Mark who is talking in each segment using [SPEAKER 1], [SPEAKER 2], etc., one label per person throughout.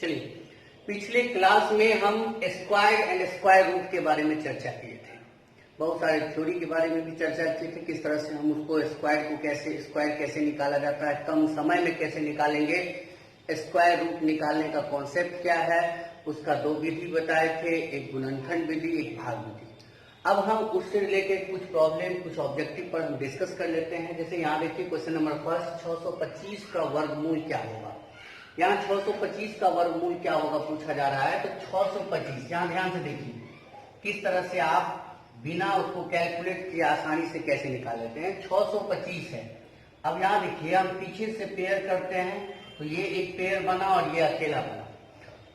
[SPEAKER 1] चलिए, पिछले क्लास में हम स्क्वायर एंड स्क्वायर रूट के बारे में चर्चा किए थे। बहुत सारे थ्योरी के बारे में भी चर्चा किए थे, किस तरह से हम उसको स्क्वायर कैसे निकाला जाता है, कम समय में कैसे निकालेंगे, स्क्वायर रूट निकालने का कॉन्सेप्ट क्या है, उसका दो विधि बताए थे, एक गुणनखंड विधि, एक भाग विधि। अब हम उससे रिलेटेड कुछ प्रॉब्लम, कुछ ऑब्जेक्टिव पर हम डिस्कस कर लेते हैं। जैसे यहाँ देखिए क्वेश्चन नंबर फर्स्ट, 625 का वर्गमूल क्या होगा। यहाँ 625 का वर्गमूल क्या होगा पूछा जा रहा है। तो 625 यहाँ ध्यान से देखिए किस तरह से आप बिना उसको कैलकुलेट किए आसानी से कैसे निकाल लेते हैं। 625 है। अब यहाँ देखिए हम पीछे से पेयर करते हैं तो ये एक पेयर बना और ये अकेला बना।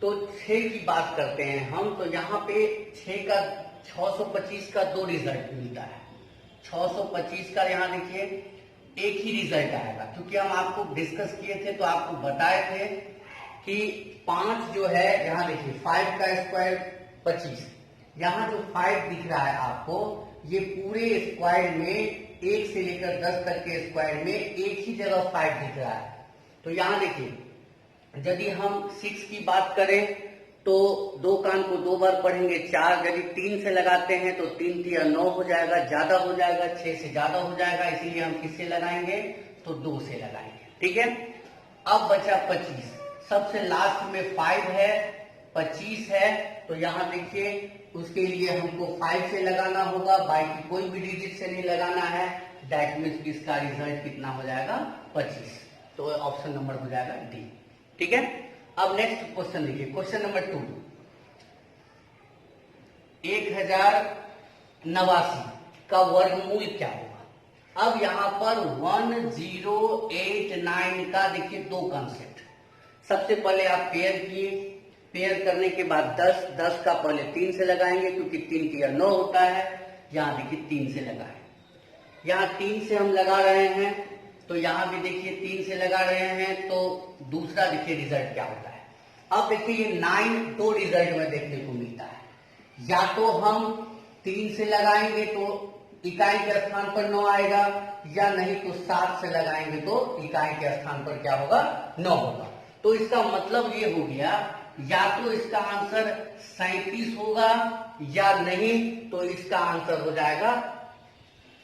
[SPEAKER 1] तो 6 की बात करते हैं हम, तो यहाँ पे 625 का दो रिजल्ट मिलता है। 625 का यहाँ देखिए एक ही रिजल्ट आएगा, क्योंकि हम आपको डिस्कस किए थे तो आपको बताए थे कि 5 जो है, यहाँ देखिए 5 का स्क्वायर 25, यहाँ जो 5 दिख रहा है आपको, ये पूरे स्क्वायर में 1 से लेकर 10 तक के स्क्वायर में एक ही जगह 5 दिख रहा है। तो यहाँ देखिए यदि हम 6 की बात करें तो दो कान को 2 बार पढ़ेंगे 4, यदि 3 से लगाते हैं तो 3 तिया 9 हो जाएगा, ज्यादा हो जाएगा, 6 से ज्यादा हो जाएगा, इसीलिए हम किससे लगाएंगे तो 2 से लगाएंगे। ठीक है। अब बचा 25, सबसे लास्ट में 5 है, 25 है, तो यहाँ देखिए उसके लिए हमको 5 से लगाना होगा, बाकी कोई भी डिजिट से नहीं लगाना है। दैट मीन्स इसका रिजल्ट कितना हो जाएगा 25। तो ऑप्शन नंबर हो जाएगा डी। ठीक है। अब नेक्स्ट क्वेश्चन देखिए, क्वेश्चन नंबर 2, 1089 का वर्गमूल क्या होगा। अब यहां पर 1089 का देखिए दो कंसेप्ट। सबसे पहले आप पेयर किए, पेयर करने के बाद 10 का पहले 3 से लगाएंगे, क्योंकि 3 तिया 9 होता है। यहां देखिए 3 से लगाए, यहां 3 से हम लगा रहे हैं, तो यहां भी देखिए 3 से लगा रहे हैं, तो दूसरा देखिए रिजल्ट क्या होता है। अब देखिए ये 9 दो रिजल्ट में देखने को मिलता है। या तो हम 3 से लगाएंगे तो इकाई के स्थान पर 9 आएगा, या नहीं तो 7 से लगाएंगे तो इकाई के स्थान पर क्या होगा 9 होगा। तो इसका मतलब ये हो गया, या तो इसका आंसर 37 होगा, या नहीं तो इसका आंसर हो जाएगा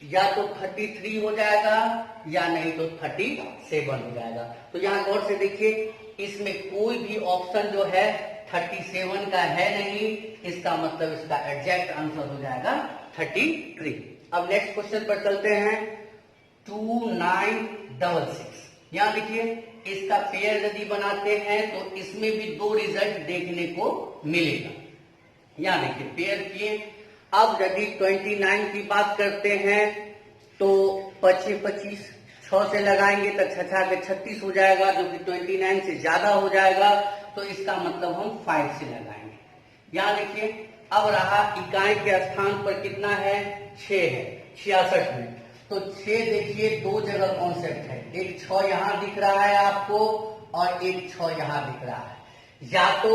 [SPEAKER 1] या तो 33 हो जाएगा, या नहीं तो 37 हो जाएगा। तो यहां गौर से देखिए, इसमें कोई भी ऑप्शन जो है 37 का है नहीं, इसका मतलब इसका एग्जैक्ट आंसर हो जाएगा 33। अब नेक्स्ट क्वेश्चन पर चलते हैं, 2966। यहां देखिए इसका पेयर यदि बनाते हैं तो इसमें भी दो रिजल्ट देखने को मिलेगा। यहां देखिए पेयर किए। अब यदि 29 की बात करते हैं तो 25 6 से लगाएंगे तो 6 के 36 हो जाएगा, जो कि 29 से ज्यादा हो जाएगा, तो इसका मतलब हम 5 से लगाएंगे। यहां देखिए अब रहा इकाई के स्थान पर कितना है 6 है, 66 में। तो 6 देखिए दो जगह कॉन्सेप्ट है, एक 6 यहां दिख रहा है आपको और एक 6 यहां दिख रहा है। या तो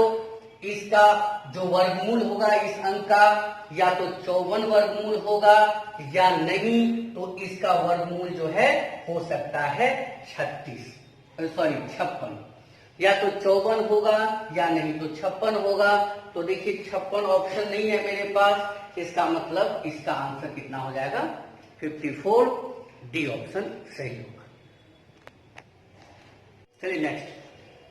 [SPEAKER 1] इसका जो वर्गमूल होगा इस अंक का, या तो 54 वर्गमूल होगा, या नहीं तो इसका वर्गमूल जो है हो सकता है 56। या तो 54 होगा या नहीं तो 56 होगा। तो देखिए 56 ऑप्शन नहीं है मेरे पास, इसका मतलब इसका आंसर कितना हो जाएगा 54। डी ऑप्शन सही होगा। चलिए नेक्स्ट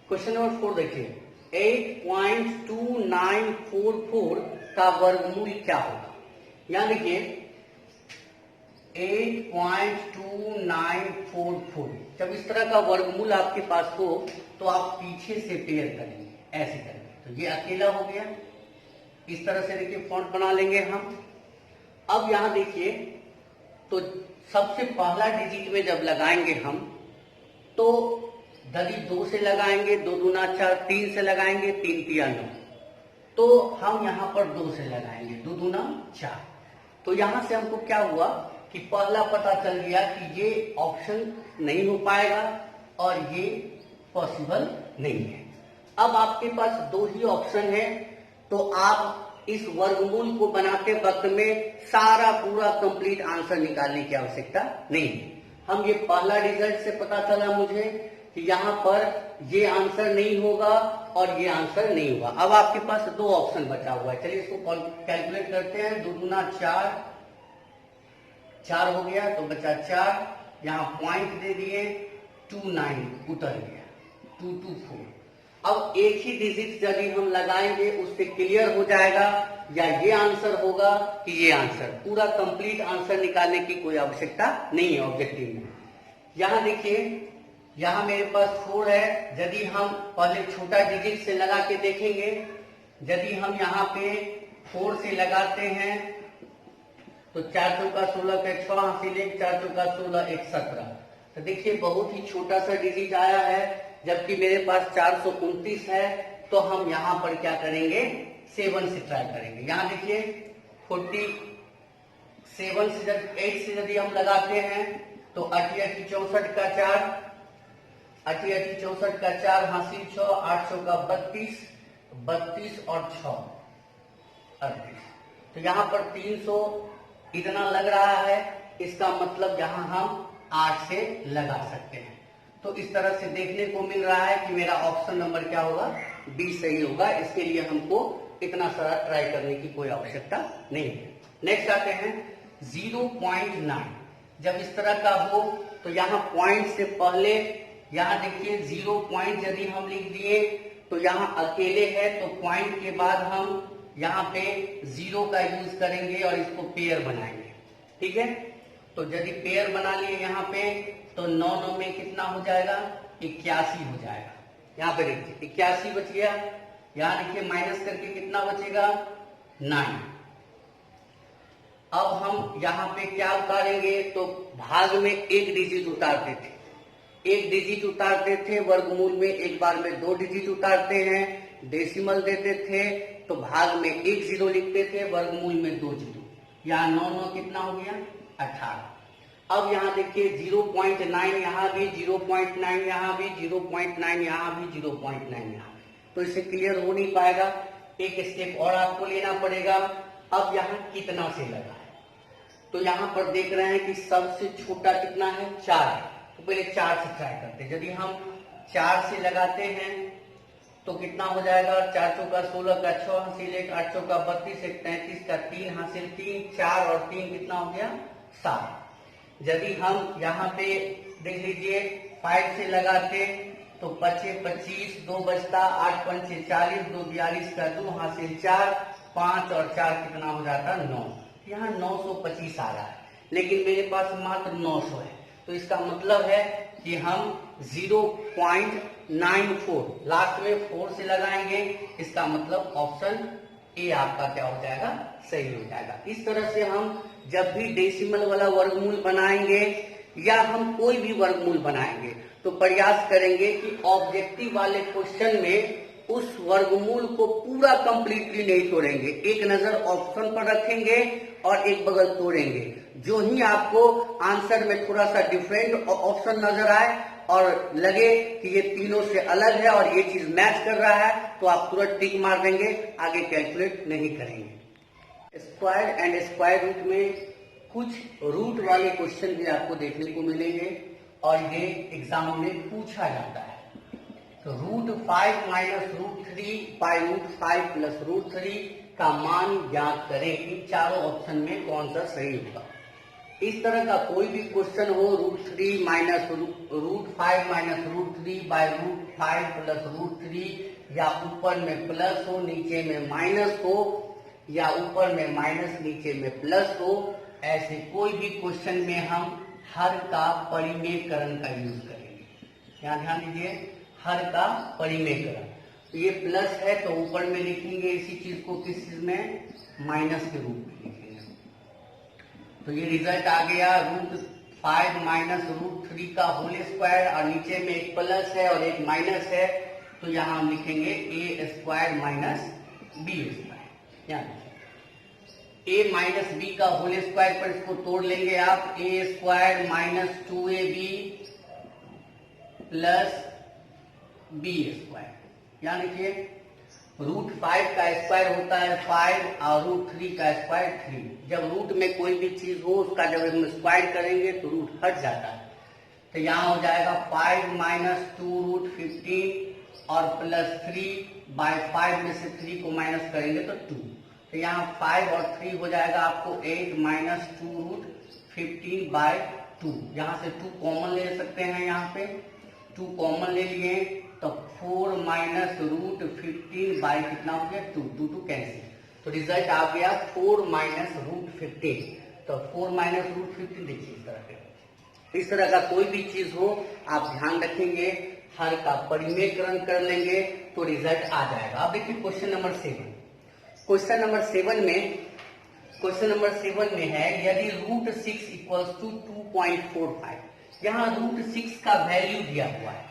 [SPEAKER 1] क्वेश्चन नंबर 4 देखिए, 8.2944 का वर्गमूल क्या होगा। यहां देखिए 8.2944, जब इस तरह का वर्गमूल आपके पास हो तो आप पीछे से पेयर करेंगे, ऐसे करेंगे, तो ये अकेला हो गया। इस तरह से देखिए फॉन्ट बना लेंगे हम। अब यहां देखिए तो सबसे पहला डिजिट में जब लगाएंगे हम, तो यदि 2 से लगाएंगे 2 दूना 4, 3 से लगाएंगे 3 तिया 9, तो हम यहां पर 2 से लगाएंगे 2 दूना 4। तो यहां से हमको क्या हुआ कि पहला पता चल गया कि ये ऑप्शन नहीं हो पाएगा और ये पॉसिबल नहीं है। अब आपके पास 2 ही ऑप्शन है, तो आप इस वर्गमूल को बनाते वक्त में सारा पूरा कंप्लीट आंसर निकालने की आवश्यकता नहीं है। हम ये पहला रिजल्ट से पता चला मुझे कि यहाँ पर ये आंसर नहीं होगा और ये आंसर नहीं होगा। अब आपके पास दो ऑप्शन बचा हुआ है, चलिए इसको कैलकुलेट करते हैं। 2 दूना 4, 4 हो गया तो बचा 4, यहाँ पॉइंट दे दिए, 29 उतर गया, 224। अब एक ही डिजिट यदि हम लगाएंगे उससे क्लियर हो जाएगा या ये आंसर होगा कि ये आंसर। पूरा कंप्लीट आंसर निकालने की कोई आवश्यकता नहीं है ऑब्जेक्टिव में। यहाँ देखिए, यहाँ मेरे पास 4 है, यदि हम पहले छोटा डिजिट से लगा के देखेंगे, यदि हम यहाँ पे 4 से लगाते हैं तो 4 चौका 16 का 6 हासिल 1, 4 चौका 16 1 17। तो देखिए बहुत ही छोटा सा डिजिट आया है, जबकि मेरे पास 429 है। तो हम यहाँ पर क्या करेंगे, 7 से ट्राई करेंगे। यहाँ देखिए 47 से जब 8 से यदि हम लगाते हैं तो 8 8 64 का 4, 8 8 64 का 4 हासिल 6, 800 का 32, 32 और 6 38। तो यहाँ पर 300 इतना लग रहा है, इसका मतलब यहाँ हम 8 से लगा सकते हैं। तो इस तरह से देखने को मिल रहा है कि मेरा ऑप्शन नंबर क्या होगा, बी सही होगा। इसके लिए हमको इतना सारा ट्राई करने की कोई आवश्यकता नहीं है। नेक्स्ट आते हैं 0.9। जब इस तरह का हो तो यहाँ पॉइंट से पहले यहाँ देखिए 0 पॉइंट यदि हम लिख दिए तो यहाँ अकेले है, तो पॉइंट के बाद हम यहाँ पे 0 का यूज करेंगे और इसको पेयर बनाएंगे। ठीक है, तो यदि पेयर बना लिए यहाँ पे तो 9 9 में कितना हो जाएगा, 81 हो जाएगा। यहाँ पे देखिए 81 बच गया। यहाँ देखिए माइनस करके कितना बचेगा, 9। अब हम यहाँ पे क्या उतारेंगे, तो भाग में एक डिजिट उतारते थे, एक डिजिट उतारते थे, वर्गमूल में एक बार में 2 डिजिट उतारते हैं, डेसिमल देते थे तो भाग में 1 0 लिखते थे, वर्गमूल में 2 0। यहाँ 9 9 कितना हो गया, 18। अब यहाँ देखिए 0.9 यहाँ भी, 0.9 यहाँ भी, 0.9 यहाँ भी, 0.9 यहाँ भी। तो इससे क्लियर हो नहीं पाएगा, एक स्टेप और आपको लेना पड़ेगा। अब यहाँ कितना से लगा है, तो यहाँ पर देख रहे हैं कि सबसे छोटा कितना है, 4 है। तो पहले 4 से ट्राई करते हैं। यदि हम 4 से लगाते हैं तो कितना हो जाएगा, 4 चौका 16 का 6 हासिल 1, 8 चौका 32, 1 33 का 3 हासिल 3, 4 और 3 कितना हो गया, 7। यदि हम यहाँ पे देख लीजिए 5 से लगाते तो 5 25, 2 बचता, 8 पंचे 40, 2 42 का 2 हासिल 4, 5 और 4 कितना हो जाता, 9। यहाँ 925 आ रहा है, लेकिन मेरे पास मात्र 900 है। तो इसका मतलब है कि हम 0.94 लास्ट में 4 से लगाएंगे। इसका मतलब ऑप्शन ए आपका क्या हो जाएगा, सही हो जाएगा। इस तरह से हम जब भी डेसिमल वाला वर्गमूल बनाएंगे या हम कोई भी वर्गमूल बनाएंगे तो प्रयास करेंगे कि ऑब्जेक्टिव वाले क्वेश्चन में उस वर्गमूल को पूरा कंप्लीटली नहीं तोड़ेंगे, एक नजर ऑप्शन पर रखेंगे और एक बगल तोड़ेंगे। जो ही आपको आंसर में थोड़ा सा डिफरेंट ऑप्शन नजर आए और लगे कि ये तीनों से अलग है और ये चीज मैच कर रहा है तो आप तुरंत टिक मार देंगे, आगे कैलकुलेट नहीं करेंगे। स्क्वायर एंड स्क्वायर रूट में कुछ रूट वाले क्वेश्चन भी आपको देखने को मिलेंगे और ये एग्जाम में पूछा जाता है। तो √5 माइनस √3 बाई √5 प्लस √3 का मान ज्ञात करें। इन चारों ऑप्शन में कौन सा सही होगा। इस तरह का कोई भी क्वेश्चन हो, √3 माइनस √5 माइनस √3 बाई √5 प्लस √3, या ऊपर में प्लस हो नीचे में माइनस हो, या ऊपर में माइनस नीचे में प्लस हो, ऐसे कोई भी क्वेश्चन में हम हर का परिमेयकरण का यूज करेंगे। यहाँ ध्यान दीजिए, हर का परिमेयकरण। तो ये प्लस है तो ऊपर में लिखेंगे इसी चीज को किस चीज में, माइनस के रूप में लिखेंगे। तो ये रिजल्ट आ गया √5 माइनस √3 का होल स्क्वायर, और नीचे में एक प्लस है और एक माइनस है, तो यहाँ हम लिखेंगे a square minus b square. यहाँ a माइनस बी का होल स्क्वायर पर इसको तोड़ लेंगे आप, a square minus 2ab plus b square. यहाँ देखिए √5 का स्क्वायर होता है 5 और √3 का स्क्वायर 3। जब रूट में कोई भी चीज हो उसका जब हम स्क्वायर करेंगे तो रूट हट जाता है। तो यहाँ हो जाएगा 5 माइनस 2 रूट 15 और प्लस 3 बाय 5 में से 3 को माइनस करेंगे तो 2। तो यहाँ 5 और 3 हो जाएगा आपको 8 माइनस 2 रूट 15 बाय 2। यहाँ से 2 कॉमन ले सकते हैं, यहाँ पे 2 कॉमन ले लिए तो 4 माइनस रूट 15 बाय कितना हो गया 2, 2 2 कैंसिल, तो रिजल्ट आ गया 4 माइनस रूट 15। तो 4 माइनस रूट 15 देखिए इस तरह का कोई भी चीज हो आप ध्यान रखेंगे, हर का परिमेयकरण कर लेंगे तो रिजल्ट आ जाएगा। अब देखिए क्वेश्चन नंबर 7। क्वेश्चन नंबर 7 में है यदि रूट 6 इक्वल्स टू 2.45, यहाँ रूट 6 का वैल्यू दिया हुआ है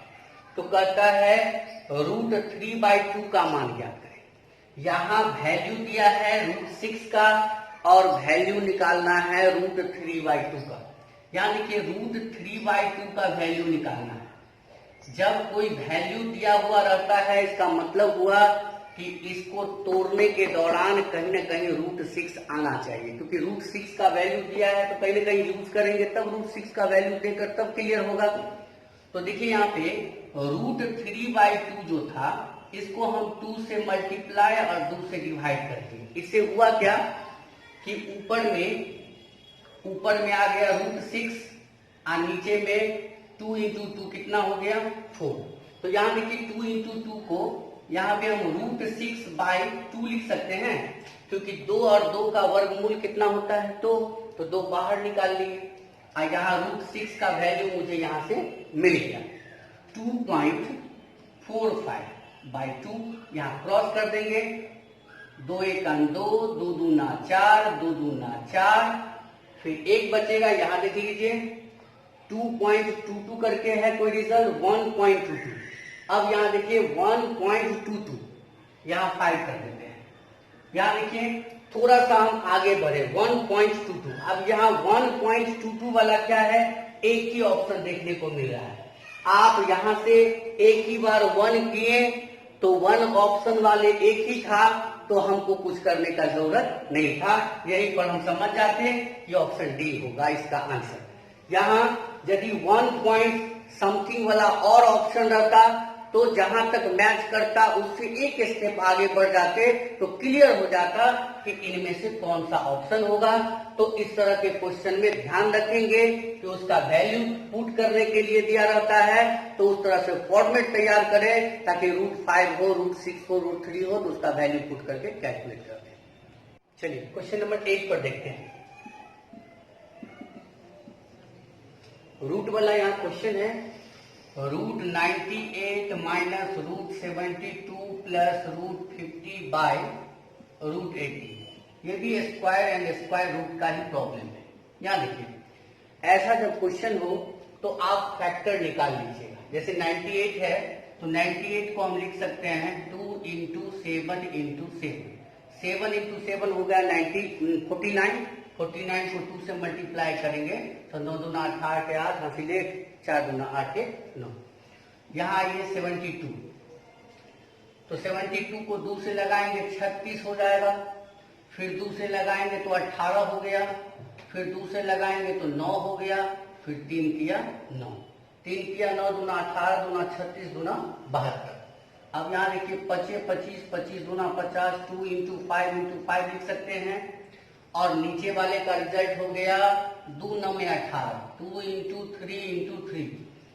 [SPEAKER 1] तो कहता है रूट 3/2 का मान ज्ञात करें। यहाँ वैल्यू दिया है रूट 6 का और वैल्यू निकालना है रूट 3/2 का। यहाँ देखिए रूट 3/2 का वैल्यू निकालना है। जब कोई वैल्यू दिया हुआ रहता है इसका मतलब हुआ कि इसको तोड़ने के दौरान कहीं ना कहीं रूट 6 आना चाहिए, क्योंकि रूट 6 का वैल्यू दिया है तो कहीं ना कहीं यूज करेंगे तब रूट 6 का वैल्यू देकर तब क्लियर होगा। तो देखिए यहाँ पे रूट 3/2 जो था इसको हम 2 से मल्टीप्लाई और 2 से डिवाइड कर दिए। इससे हुआ क्या कि ऊपर में आ गया रूट 6 और नीचे में 2 इंटू 2 कितना हो गया 4। तो यहाँ देखिए 2 इंटू 2 को यहाँ पे हम रूट 6/2 लिख सकते हैं, क्योंकि 2 और 2 का वर्गमूल कितना होता है 2, तो 2 बाहर निकाल लिए और यहाँ रूट 6 का वैल्यू मुझे यहाँ से मिल गया 2.45/2। यहाँ क्रॉस कर देंगे, 2 1 2, 2 दूना 4, 2 दूना 4, फिर 1 बचेगा। यहाँ देख लीजिए 2.22 करके है कोई रिजल्ट 1.22। अब यहाँ देखिए 1.22, यहाँ 5 कर देते हैं। यहाँ देखिए थोड़ा सा हम आगे बढ़े 1.22। अब यहाँ 1.22 वाला क्या है, एक ही ऑप्शन देखने को मिल रहा है। आप यहाँ से एक ही बार 1 किए तो 1 ऑप्शन वाले एक ही था तो हमको कुछ करने का जरूरत नहीं था, यही पर हम समझ जाते हैं कि ऑप्शन डी होगा इसका आंसर। यहाँ यदि 1 पॉइंट समथिंग वाला और ऑप्शन रहता तो जहां तक मैच करता उससे एक स्टेप आगे बढ़ जाते तो क्लियर हो जाता कि इनमें से कौन सा ऑप्शन होगा। तो इस तरह के क्वेश्चन में ध्यान रखेंगे कि उसका वैल्यू पुट करने के लिए दिया रहता है तो उस तरह से फॉर्मेट तैयार करें ताकि रूट 5 हो, रूट 6 हो, रूट 3 हो तो उसका वैल्यू पुट करके कैलकुलेट कर दें। चलिए क्वेश्चन नंबर 8 पर देखते हैं। रूट वाला यहाँ क्वेश्चन है root 98 minus root 72 plus root 50 by root 80। ये भी स्क्वायर एंड स्क्वायर रूट का ही प्रॉब्लम है। यहाँ देखिए ऐसा जब क्वेश्चन हो तो आप फैक्टर निकाल लीजिएगा। जैसे 98 है तो 98 को हम लिख सकते हैं 2 इंटू 7 इंटू 7 इंटू 7 हो गया 49 को 2 से मल्टीप्लाई करेंगे तो 9 दूना 8 8 हासिल 4 दूना 8 9। यहाँ आइए 72, तो 72 को 2 से लगाएंगे 36 हो जाएगा, फिर 2 से लगाएंगे तो 18 हो गया, फिर 2 से लगाएंगे तो 9 हो गया, फिर 3 किया 9, 3 किया 9 दूना 18 दूना 36 दूना 72। अब यहाँ देखिए 25 25 दूना 50, 2 इंटू 5 लिख सकते हैं और नीचे वाले का रिजल्ट हो गया 2 9 में 18, 2 इंटू 3 इंटू 3।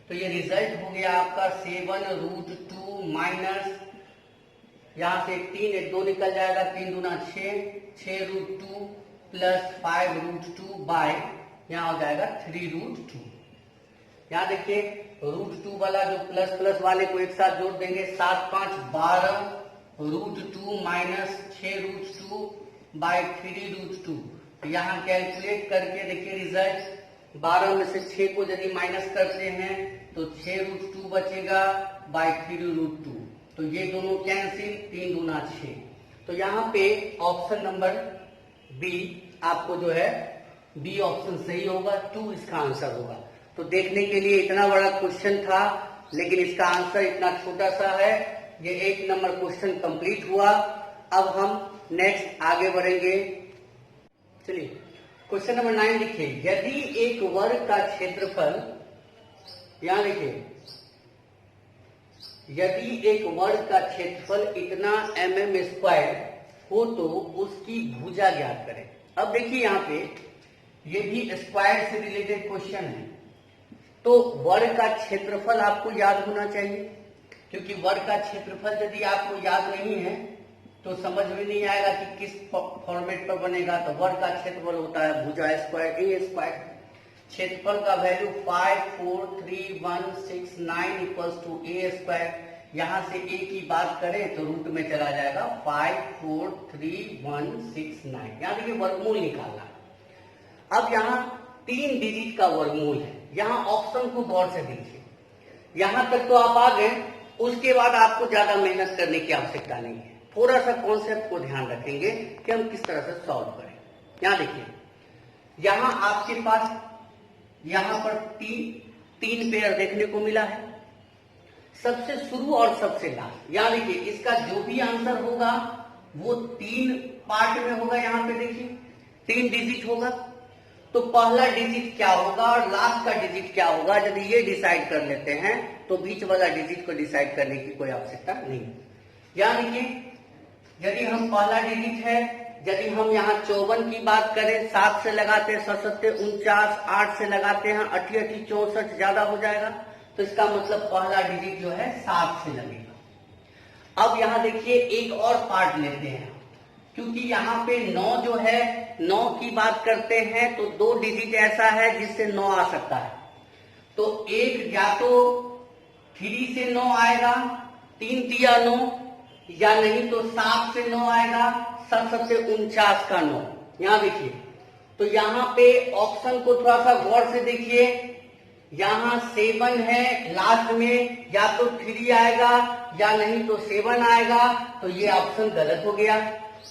[SPEAKER 1] तो ये रिजल्ट हो गया आपका 7 रूट 2 माइनस यहाँ से 3 1 2 निकल जाएगा 3 दूना 6 रूट 2 प्लस 5 रूट 2 बाय यहाँ हो जाएगा 3 रूट 2। यहाँ देखिए रूट 2 वाला जो प्लस प्लस वाले को एक साथ जोड़ देंगे 7 5 12 root 2 minus 6 root 2 by 3 root 2। तो यहाँ कैलकुलेट करके देखिए रिजल्ट 12 में से 6 को यदि माइनस करते हैं तो 6 रूट 2 बचेगा बाय 3 रूट 2। तो ये दोनों कैंसिल 3 दूना 6। तो यहाँ पे ऑप्शन नंबर बी आपको जो है बी ऑप्शन सही होगा, 2 इसका आंसर होगा। तो देखने के लिए इतना बड़ा क्वेश्चन था लेकिन इसका आंसर इतना छोटा सा है। ये 1 नंबर क्वेश्चन कंप्लीट हुआ। अब हम नेक्स्ट आगे बढ़ेंगे। चलिए क्वेश्चन नंबर 9 लिखिए। यदि एक वर्ग का क्षेत्रफल यहां देखिए, यदि एक वर्ग का क्षेत्रफल इतना mm² हो तो उसकी भुजा ज्ञात करें। अब देखिए यहाँ पे ये भी स्क्वायर से रिलेटेड क्वेश्चन है, तो वर्ग का क्षेत्रफल आपको याद होना चाहिए, क्योंकि वर्ग का क्षेत्रफल यदि आपको याद नहीं है तो समझ में नहीं आएगा कि किस फॉर्मेट पर बनेगा। तो वर्ग का क्षेत्रफल होता है भुजा स्क्वायर ए स्क्वायर। क्षेत्रफल का value 543,169 equals to A square. यहां से ए की बात करें तो रूट में चला जाएगा 543,169। यहां देखिए वर्गमूल निकालना। अब यहाँ 3 डिजिट का वर्गमूल है। यहाँ ऑप्शन को गौर से देखिए, यहां तक तो आप आ गए, उसके बाद आपको ज्यादा मेहनत करने की आवश्यकता नहीं है। थोड़ा सा कॉन्सेप्ट को ध्यान रखेंगे कि हम किस तरह से सॉल्व करें। यहां देखिए, यहां आपके पास यहां पर तीन पेयर देखने को मिला है, सबसे शुरू और सबसे लास्ट। यहां देखिए, इसका जो भी आंसर होगा वो 3 पार्ट में होगा। यहां पे देखिए 3 डिजिट होगा, तो पहला डिजिट क्या होगा और लास्ट का डिजिट क्या होगा, यदि ये डिसाइड कर लेते हैं तो बीच वाला डिजिट को डिसाइड करने की कोई आवश्यकता नहीं। यहां देखिए, यदि हम पहला डिजिट है, यदि हम यहाँ 54 की बात करें, 7 से लगाते हैं 67, 49, 8 से लगाते हैं 88, 64 ज्यादा हो जाएगा, तो इसका मतलब पहला डिजिट जो है 7 से लगेगा। अब यहाँ देखिए एक और पार्ट लेते हैं, क्योंकि यहाँ पे 9 जो है, 9 की बात करते हैं तो 2 डिजिट ऐसा है जिससे 9 आ सकता है। तो एक या तो 3 से 9 आएगा, 3 तिया 9, या नहीं तो 7 से 9 आएगा, 67 49 का 9। यहां देखिए, तो यहां पे ऑप्शन को थोड़ा सा गौर से देखिए, यहां 7 है लास्ट में, या तो 3 आएगा या नहीं तो 7 आएगा, तो ये ऑप्शन गलत हो गया।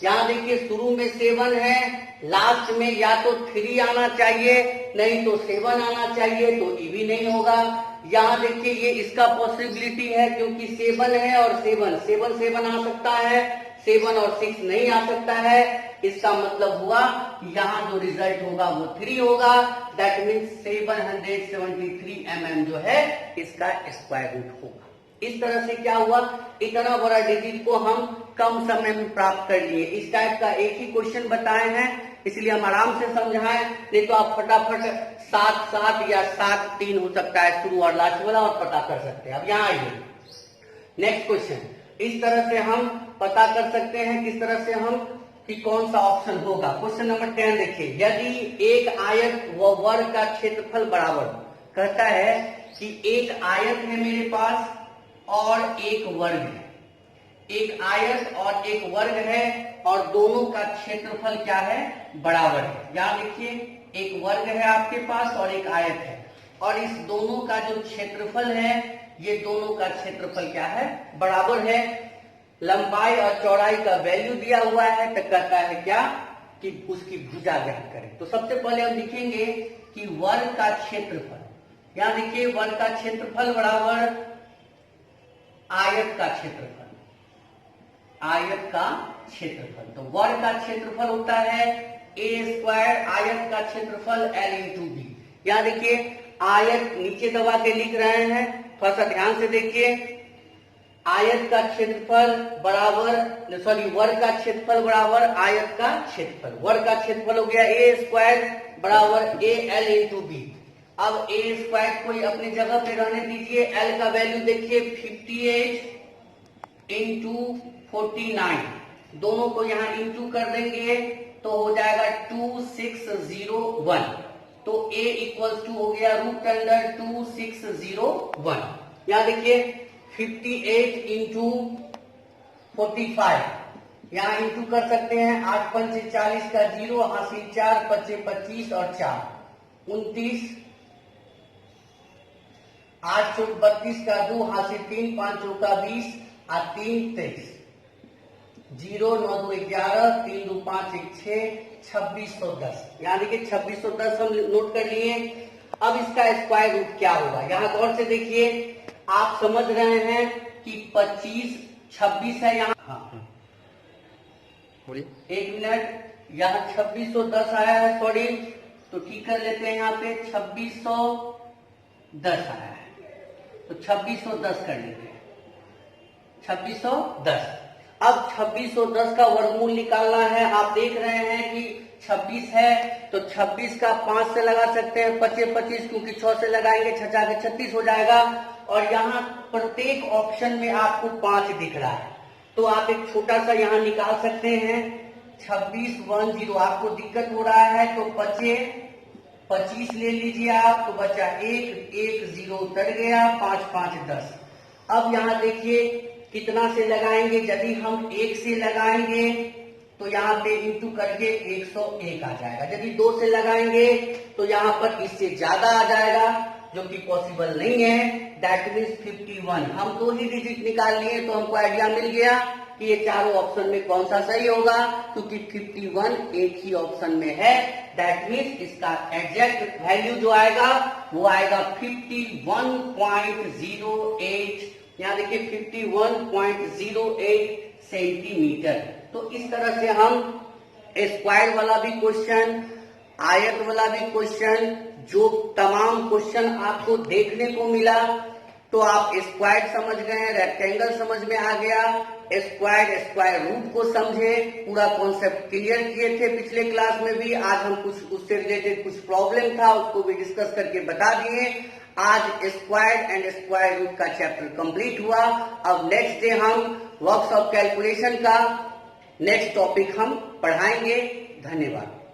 [SPEAKER 1] यहां देखिए, शुरू में 7 है, लास्ट में या तो 3 आना चाहिए नहीं तो 7 आना चाहिए, तो ये भी नहीं होगा। यहाँ देखिए, ये इसका पॉसिबिलिटी है, क्योंकि 7 है और 7 आ सकता है, 7 और 6 नहीं आ सकता है। इसका मतलब हुआ कि यहाँ जो रिजल्ट होगा वो 3 होगा। दैट मीन्स 773 mm जो है इसका स्क्वायर रूट होगा। इस तरह से क्या हुआ, इतना बड़ा डिजिट को हम कम समय में प्राप्त कर लिए। इस टाइप का एक ही क्वेश्चन बताए हैं, इसलिए हम आराम से समझाएं, नहीं तो आप फटाफट 7 या 7-3 हो सकता है शुरू और लास्ट वाला, और पता कर सकते हैं। अब यहाँ आइए नेक्स्ट क्वेश्चन। इस तरह से हम पता कर सकते हैं, किस तरह से हम कि कौन सा ऑप्शन होगा। क्वेश्चन नंबर 10 देखिए, यदि एक आयत व वर्ग का क्षेत्रफल बराबर, कहता है कि एक आयत है मेरे पास और एक वर्ग है, एक आयत और एक वर्ग है और दोनों का क्षेत्रफल क्या है, बराबर है। यहां देखिए, एक वर्ग है आपके पास और एक आयत है, और इस दोनों का जो क्षेत्रफल है, ये दोनों का क्षेत्रफल क्या है, बराबर है। लंबाई और चौड़ाई का वैल्यू दिया हुआ है, तो कहता है क्या कि उसकी भुजा ज्ञात करें। तो सबसे पहले हम लिखेंगे कि वर्ग का क्षेत्रफल, यहां देखिए वर्ग का क्षेत्रफल बराबर आयत का क्षेत्रफल, आयत का क्षेत्रफल। तो वर्ग का क्षेत्रफल होता है ए स्क्वायर, आयत का क्षेत्रफल L इंटू बी। यहां देखिए, आयत नीचे दबा के लिख रहे हैं, थोड़ा सा ध्यान से देखिए। आयत का क्षेत्रफल बराबर, सॉरी, वर्ग का क्षेत्रफल बराबर आयत का क्षेत्रफल। वर्ग का क्षेत्रफल हो गया ए स्क्वायर बराबर ए L इंटू बी। अब ए स्क्वायर को अपनी जगह पे रहने दीजिए। L का वैल्यू देखिए 58 इंटू 49, दोनों को यहां इंटू कर देंगे तो हो जाएगा 2601। तो a इक्वल्स टू हो गया रूट अंडर 2601। यहां देखिए 58 इंटू 45, यहां इंटू कर सकते हैं। 8 पंचे 40 का 0, हासिल 4, 5 25 और 4 29, 8 चौक 32 का 2, हासिल 3, 5 चौका 20 और 3 23, 0 9 2 11, 3 2 5 1 6, 2610। यहाँ देखिए 2610 हम नोट कर लिए। अब इसका स्क्वायर रूट क्या होगा, यहाँ गौर से देखिए। आप समझ रहे हैं कि 25 26 है यहाँ, हाँ बोलिए, 1 मिनट। यहाँ 2610 आया है, सॉरी, तो ठीक कर लेते हैं। यहाँ पे 2610 आया है। तो 2610 कर लेते हैं, 2610। अब 2610 का वर्गमूल निकालना है। आप देख रहे हैं कि 26 है तो 26 का 5 से लगा सकते हैं, 25 25, क्योंकि 6 से लगाएंगे 6 के 36 हो जाएगा। और यहाँ प्रत्येक ऑप्शन में आपको 5 दिख रहा है, तो आप एक छोटा सा यहाँ निकाल सकते हैं 2610। आपको दिक्कत हो रहा है तो 25 ले लीजिए आप, तो बचा 1 0 उतर गया, 5 5 10। अब यहाँ देखिए कितना से लगाएंगे, यदि हम 1 से लगाएंगे तो यहाँ पे इंटू करके 101 आ जाएगा। यदि 2 से लगाएंगे तो यहाँ पर इससे ज्यादा आ जाएगा, जो कि पॉसिबल नहीं है। That means 51। हम 2 ही डिजिट निकाल लिए तो हमको आइडिया मिल गया कि ये चारों ऑप्शन में कौन सा सही होगा, क्योंकि 51 एक ही ऑप्शन में है। दैट मीन्स इसका एग्जैक्ट वैल्यू जो आएगा वो आएगा 51.08। यहाँ देखिए 51.08 सेंटीमीटर। तो इस तरह से हम स्क्वायर वाला भी क्वेश्चन, आयत वाला भी क्वेश्चन, जो तमाम क्वेश्चन आपको देखने को मिला, तो आप स्क्वायर समझ गए, रेक्टेंगल समझ में आ गया, स्क्वायर रूट को समझे, पूरा कॉन्सेप्ट क्लियर किए थे पिछले क्लास में भी। आज हम कुछ उससे रिलेटेड कुछ प्रॉब्लम था उसको भी डिस्कस करके बता दिए। आज स्क्वायर एंड स्क्वायर रूट का चैप्टर कंप्लीट हुआ। अब नेक्स्ट डे हम वर्क्स ऑफ कैलकुलेशन का नेक्स्ट टॉपिक हम पढ़ाएंगे। धन्यवाद।